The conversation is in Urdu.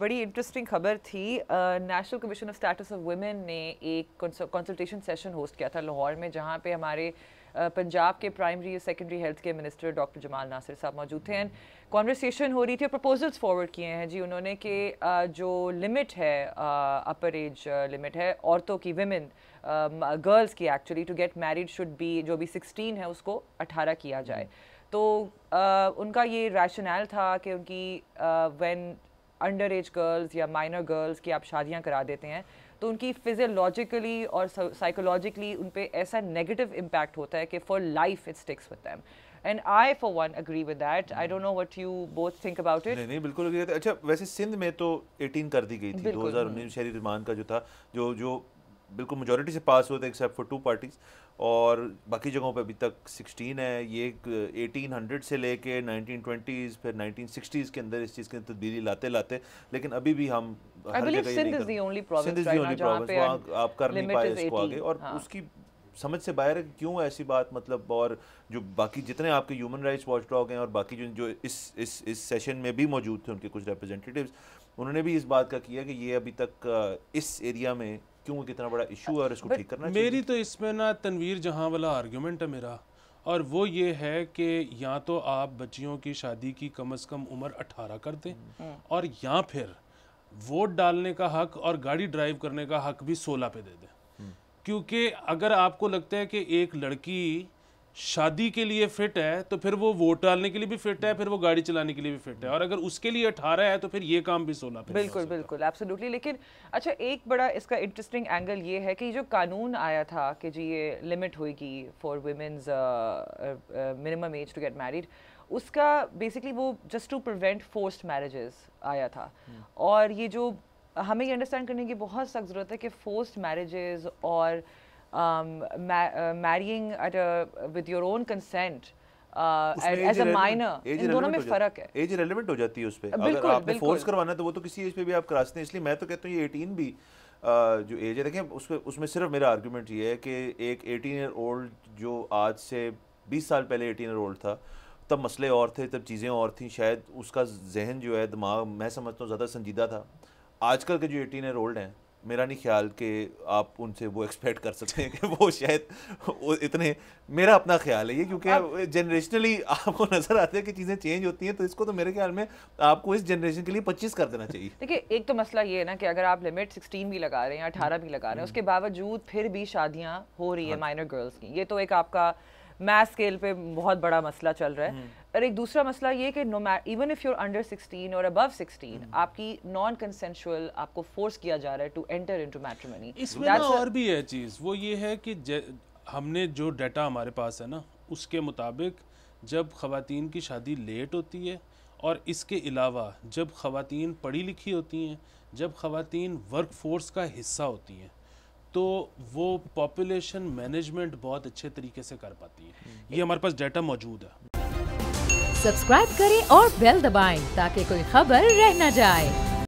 بڑی انٹرسٹنگ خبر تھی. National commission of states of women نے ایک کنسلٹیشن سیشن ہوسٹ کیا تھا لاہور میں, جہاں پہ ہمارے پنجاب کے پرائمری سیکنڈری ہیلتھ کے منسٹر ڈاکٹر جمال ناصر صاحب موجود تھے. کانورسیشن ہو رہی تھی اور پرپوزلس فارورڈ کیے ہیں جی انہوں نے کہ جو لمٹ ہے, اپر ایج لمٹ ہے عورتوں کی, ویمن گرلس کی actually, to get married should be, جو بھی 16 ہے اس کو 18 کیا جائے. تو ان کا یہ ریشنل تھا کہ ان کی وین انڈر ایج گرلز یا مائنر گرلز کی آپ شادیاں کرا دیتے ہیں تو ان کی فزیولوجیکلی اور سائیکولوجیکلی ان پہ ایسا نیگیٹو امپیکٹ ہوتا ہے کہ for life it sticks with them. And I for one agree with that. I don't know what you both think about it. نہیں بالکل اگری. اچھا ویسے سندھ میں تو 18 کر دی گئی تھی 2019 شہری ریمانڈ کا جو تھا, جو بالکل میجورٹی سے پاس ہوتے ایکسیپٹ فار 2 پارٹیز, اور باقی جگہوں پہ ابھی تک 16 ہے. یہ 1800 سے لے کے 1920s پھر 1960s کے اندر اس چیز کی تبدیلی لاتے لیکن ابھی بھی ہم ہر جگہ یہ نہیں کرتے. آپ کر نہیں پائے اس کو آگے, اور اس کی سمجھ سے باہر ہے کہ کیوں ایسی بات, مطلب. اور جو باقی جتنے آپ کے ہیومن رائٹس واچ ڈاگ ہیں اور باقی جو اس سیشن میں بھی موجود تھے ان کے کچھ ریپرزینٹیٹیوز, انہوں نے بھی اس بات کا کیا کہ یہ ابھی تک اس ایریا میں کیوں کتنا بڑا ایشو ہے اور اس کو ٹھیک کرنا چاہیے. میری تو اس میں نا تنویر جہاں والا آرگیومنٹ ہے میرا, اور وہ یہ ہے کہ یا تو آپ بچیوں کی شادی کی کم از کم عمر 18 کر دیں, اور یا پھر ووٹ ڈالنے کا حق اور گاڑی ڈرائیو کرنے کا حق بھی 16 پہ دے دیں. کیونکہ اگر آپ کو لگتا ہے کہ ایک لڑکی شادی کے لیے فٹ ہے تو پھر وہ ووٹ ڈالنے کے لیے بھی فٹ ہے, پھر وہ گاڑی چلانے کے لیے بھی فٹ ہے, اور اگر اس کے لیے 18 ہے تو پھر یہ کام بھی 16 پہ. بالکل ایبسلیوٹلی. لیکن اچھا ایک بڑا اس کا انٹرسٹنگ اینگل یہ ہے کہ جو قانون آیا تھا کہ جی یہ لمٹ ہوئے گی for women's minimum age to get married, اس کا بیسکلی وہ just to prevent forced marriages آیا تھا. اور یہ جو ہمیں یہ انڈرسٹینڈ کرنے کی بہت سخت ضرورت ہے کہ فورسڈ میرجز اور marrying with your own consent as a minor, ان دونوں میں فرق ہے. ایج ریلیونٹ ہو جاتی ہے اس پہ, اگر آپ نے فورس کروانا ہے تو وہ تو کسی ایج پہ بھی آپ کرا سکتے ہیں. اس لیے میں تو کہتا ہوں یہ 18 بھی جو ایج ہے, دیکھیں اس میں صرف میرا آرگیومنٹ یہ ہے کہ ایک 18 ایئر اولڈ جو آج سے 20 سال پہلے 18 ایئر اولڈ تھا, تب مسئلے اور تھے, تب چیزیں اور تھیں, شاید اس کا ذہن جو ہے, دماغ, میں سمجھتا ہوں زیادہ سنجیدہ تھا. آج کل کے جو 18 ایئر اولڈ ہیں, میرا نہیں خیال کہ آپ ان سے وہ ایکسپیکٹ کر سکتے ہیں کہ وہ شاید اتنے, میرا اپنا خیال ہے یہ, کیونکہ جنریشنلی آپ کو نظر آتے ہیں کہ چیزیں چینج ہوتی ہیں, تو اس کو تو میرے خیال میں آپ کو اس جنریشن کے لیے 25 کر دینا چاہیے. دیکھیے ایک تو مسئلہ یہ ہے نا کہ اگر آپ لمٹ 16 بھی لگا رہے ہیں, 18 بھی لگا رہے ہیں, اس کے باوجود پھر بھی شادیاں ہو رہی ہیں مائنر گرلز کی. یہ تو ایک آپ کا میس اسکیل پہ بہت بڑا مسئلہ چل رہا ہے. اور ایک دوسرا مسئلہ یہ کہ ایون اف یو انڈر 16 اور ابو 16, آپ کی نان کنسینشول آپ کو فورس کیا جا رہا ہے ٹو انٹر انٹو میٹریمونی. اس میں اور بھی ہے چیز, وہ یہ ہے کہ ہم نے جو ڈیٹا ہمارے پاس ہے نا, اس کے مطابق جب خواتین کی شادی لیٹ ہوتی ہے, اور اس کے علاوہ جب خواتین پڑھی لکھی ہوتی ہیں, جب خواتین ورک فورس کا حصہ ہوتی ہیں, تو وہ پاپولیشن مینجمنٹ بہت اچھے طریقے سے کر پاتی ہیں. یہ ہمارے پاس ڈیٹا موجود ہے. سبسکرائب کریں اور بیل دبائیں تاکہ کوئی خبر رہ نہ جائے.